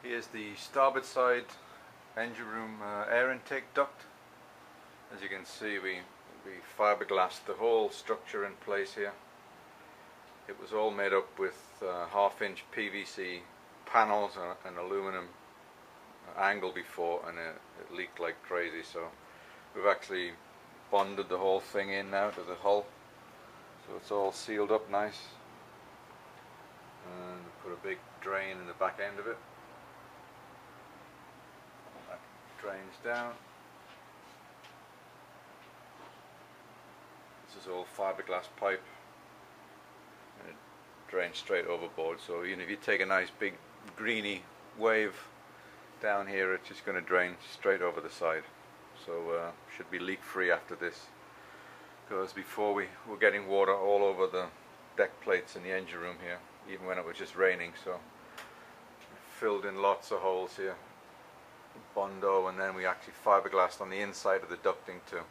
Here's the starboard side engine room air intake duct. As you can see, we fiberglassed the whole structure in place here. It was all made up with half-inch PVC panels and aluminum angle before, and it leaked like crazy, so we've actually bonded the whole thing in now to the hull, so it's all sealed up nice, and put a big drain in the back end of it. That drains down. This is all fiberglass pipe, and it drains straight overboard, so even if you take a nice big greeny wave down here, it's just going to drain straight over the side. So should be leak free after this, because before we were getting water all over the deck plates in the engine room here, even when it was just raining. So filled in lots of holes here, Bondo, and then we actually fiberglassed on the inside of the ducting too.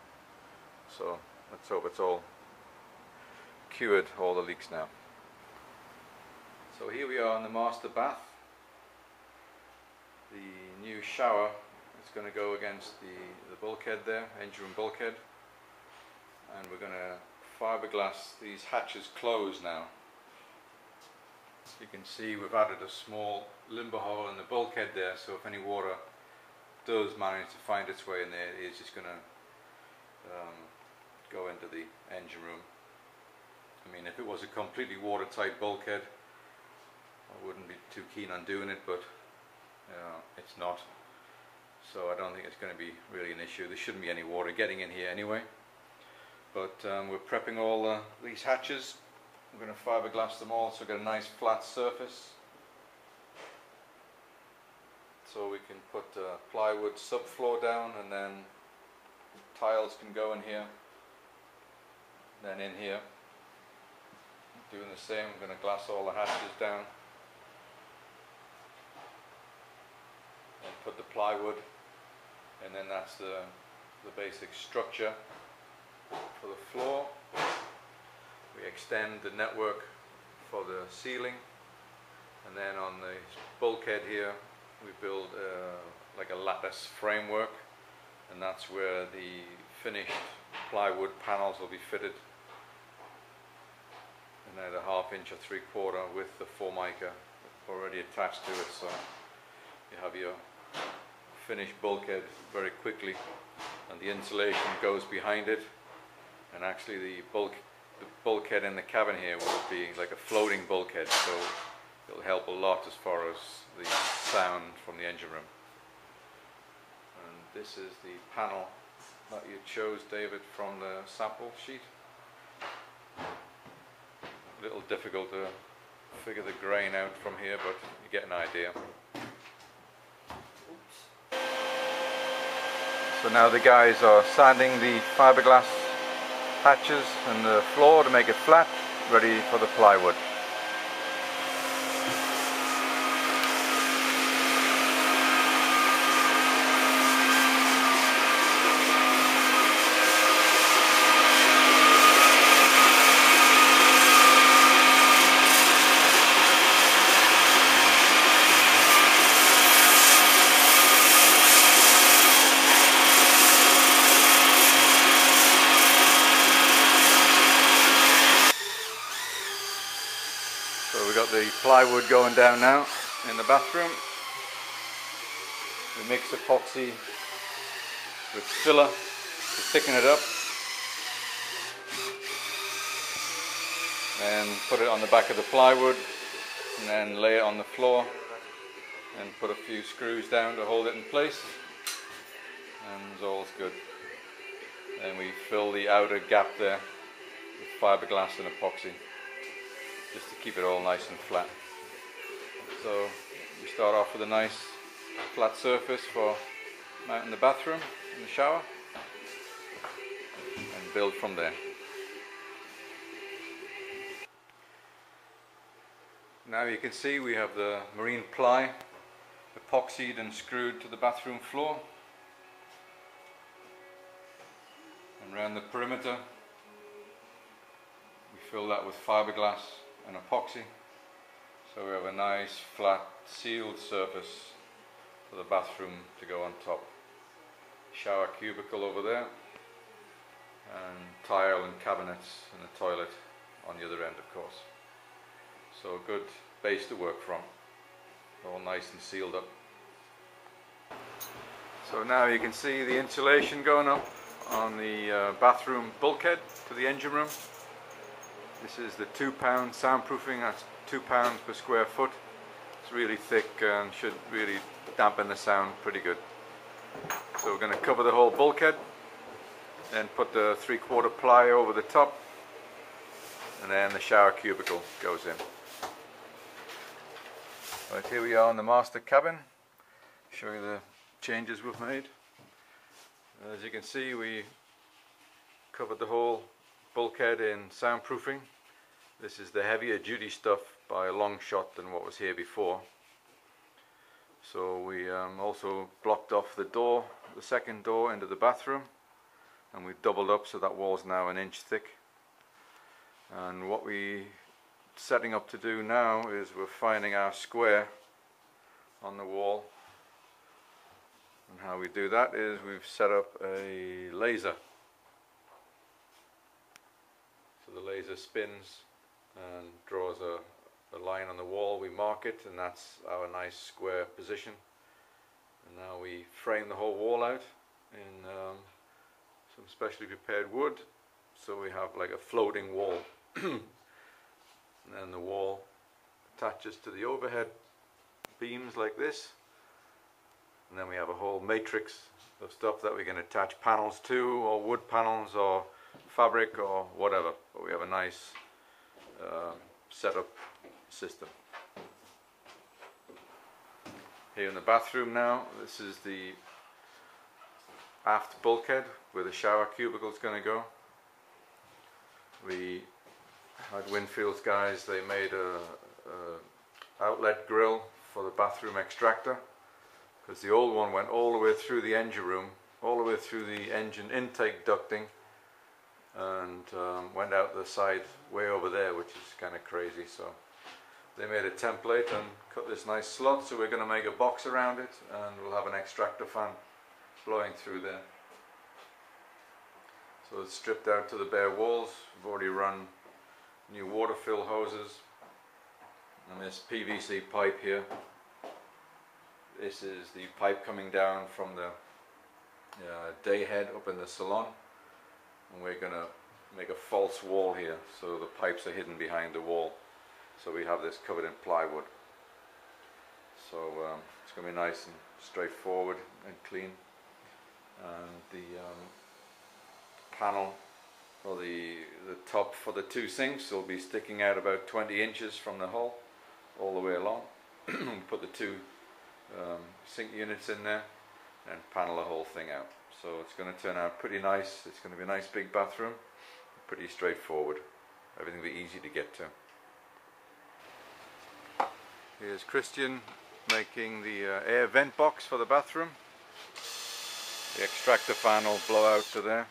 So let's hope it's all cured, all the leaks now. So here we are in the master bath. The new shower is going to go against the bulkhead there, engine room bulkhead, and we're going to fiberglass these hatches closed now. As you can see, we've added a small limber hole in the bulkhead there, so if any water does manage to find its way in there, it is just going to go into the engine room. I mean, if it was a completely watertight bulkhead, I wouldn't be too keen on doing it, but it's not, so I don't think it's going to be really an issue. There shouldn't be any water getting in here anyway, but we're prepping all these hatches. We're going to fiberglass them all so we get a nice flat surface, so we can put plywood subfloor down, and then tiles can go in here, then in here. Doing the same, I'm going to glass all the hatches down and put the plywood, and then that's the basic structure for the floor. We extend the network for the ceiling, and then on the bulkhead here we build like a lattice framework, and that's where the finished plywood panels will be fitted, and then a 1/2 inch or 3/4 with the Formica already attached to it, so you have your finished bulkhead very quickly, and the insulation goes behind it, and actually the bulkhead in the cabin here will be like a floating bulkhead, so it'll help a lot as far as the sound from the engine room. And this is the panel that you chose, David, from the sample sheet. A little difficult to figure the grain out from here, but you get an idea. So now the guys are sanding the fiberglass hatches and the floor to make it flat, ready for the plywood. So we've got the plywood going down now in the bathroom. We mix epoxy with filler to thicken it up, and put it on the back of the plywood, and then lay it on the floor and put a few screws down to hold it in place, and all's good. Then we fill the outer gap there with fiberglass and epoxy, just to keep it all nice and flat. So we start off with a nice flat surface for mounting the bathroom and the shower, and build from there. Now you can see we have the marine ply epoxied and screwed to the bathroom floor, and around the perimeter we fill that with fiberglass and epoxy, so we have a nice flat sealed surface for the bathroom to go on top. Shower cubicle over there, and tile and cabinets and a toilet on the other end, of course. So a good base to work from, all nice and sealed up. So now you can see the insulation going up on the bathroom bulkhead to the engine room. This is the 2 pound soundproofing, that's £2 per square foot. It's really thick and should really dampen the sound pretty good. So we're going to cover the whole bulkhead, then put the 3/4 ply over the top, and then the shower cubicle goes in. Right, here we are in the master cabin. Show you the changes we've made. As you can see, we covered the whole bulkhead in soundproofing. This is the heavier duty stuff by a long shot than what was here before. So we also blocked off the door, the second door into the bathroom, and we've doubled up so that wall's now 1 inch thick. And what we're setting up to do now is we're finding our square on the wall. And how we do that is we've set up a laser. So the laser spins and draws a line on the wall. We mark it, and that's our nice square position. And now we frame the whole wall out in some specially prepared wood, so we have like a floating wall. And then the wall attaches to the overhead beams like this, and then we have a whole matrix of stuff that we can attach panels to, or wood panels, or fabric, or whatever. But we have a nice setup system. Here in the bathroom now, this is the aft bulkhead where the shower cubicle is going to go. We had Winfield's guys, they made a outlet grill for the bathroom extractor, because the old one went all the way through the engine room, all the way through the engine intake ducting, and went out the side way over there, which is kind of crazy. So they made a template and cut this nice slot, so we're going to make a box around it, and we'll have an extractor fan blowing through there. So it's stripped out to the bare walls. We've already run new water fill hoses, and this PVC pipe here, this is the pipe coming down from the day head up in the salon, and we're going to make a false wall here, so the pipes are hidden behind the wall. So we have this covered in plywood. So it's going to be nice and straightforward and clean. And the panel, or the top for the 2 sinks, will be sticking out about 20 inches from the hull all the way along. Put the 2 sink units in there and panel the whole thing out. So it's going to turn out pretty nice. It's going to be a nice big bathroom, pretty straightforward. Everything will be easy to get to. Here's Christian making the air vent box for the bathroom. The extractor fan will blow out to there.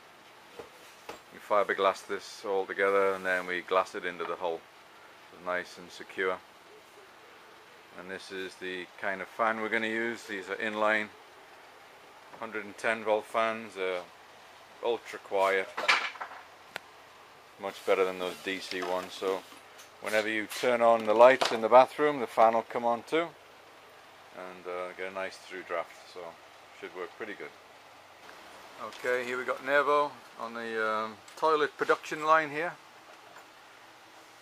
We fiberglass this all together, and then we glass it into the hull. It's nice and secure. And this is the kind of fan we're going to use. These are inline 110 volt fans, ultra quiet, much better than those DC ones. So whenever you turn on the lights in the bathroom, the fan will come on too, and get a nice through draft. So should work pretty good. Okay, here we got Nervo on the toilet production line here,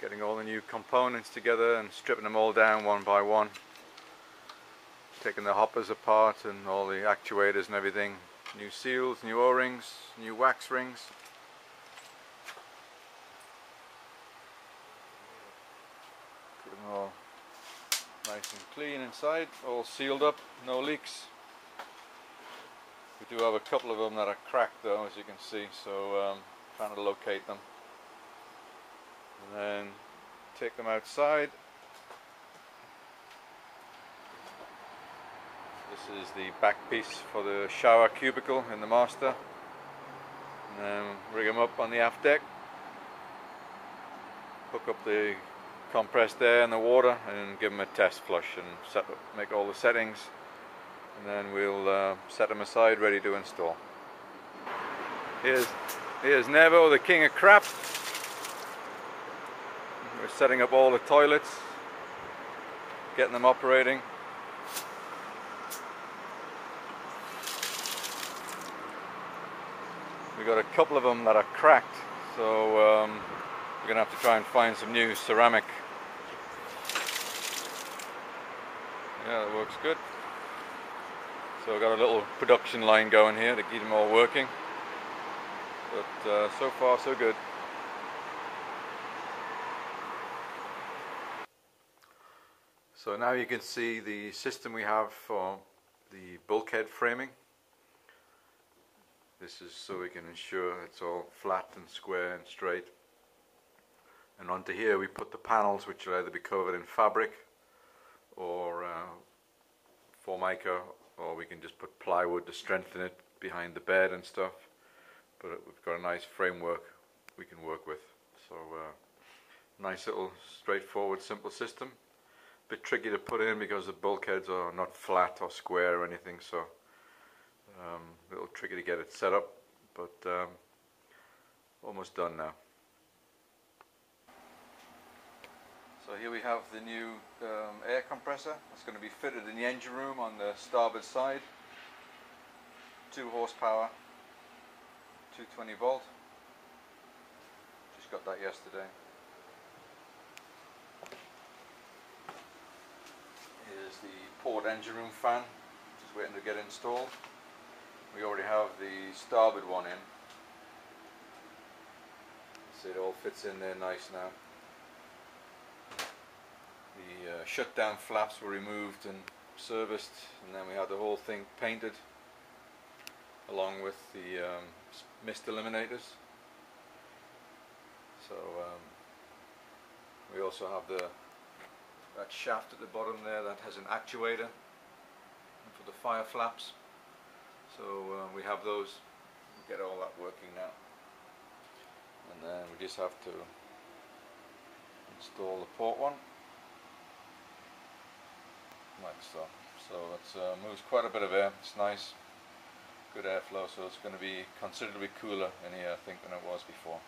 getting all the new components together and stripping them all down one by one, taking the hoppers apart and all the actuators and everything, new seals, new O-rings, new wax rings. Keep them all nice and clean inside, all sealed up, no leaks. We do have a couple of them that are cracked though, as you can see, so trying to locate them. And then take them outside. This is the back piece for the shower cubicle in the master. And then rig them up on the aft deck. Hook up the compressed air and the water and give them a test flush and make all the settings. and then we'll set them aside ready to install. Here's Nevo, the king of crap. We're setting up all the toilets, getting them operating. We got a couple of them that are cracked, so we're gonna have to try and find some new ceramic. Yeah, that works good. So we've got a little production line going here to keep them all working. But so far so good. So now you can see the system we have for the bulkhead framing. This is so we can ensure it's all flat and square and straight. And onto here we put the panels, which will either be covered in fabric or formica, or we can just put plywood to strengthen it behind the bed and stuff. But we've got a nice framework we can work with. So nice little straightforward simple system. Bit tricky to put in because the bulkheads are not flat or square or anything, so a little tricky to get it set up, but almost done now. So here we have the new air compressor. It's going to be fitted in the engine room on the starboard side. 2 horsepower, 220 volt. Just got that yesterday. Here's the port engine room fan, just waiting to get installed. We already have the starboard one in. So it all fits in there nice now. The shutdown flaps were removed and serviced, and then we had the whole thing painted along with the mist eliminators. So we also have that shaft at the bottom there that has an actuator for the fire flaps. So we have those. We get all that working now, and then we just have to install the port one like so. So it moves quite a bit of air. It's nice, good airflow. So it's going to be considerably cooler in here, I think, than it was before.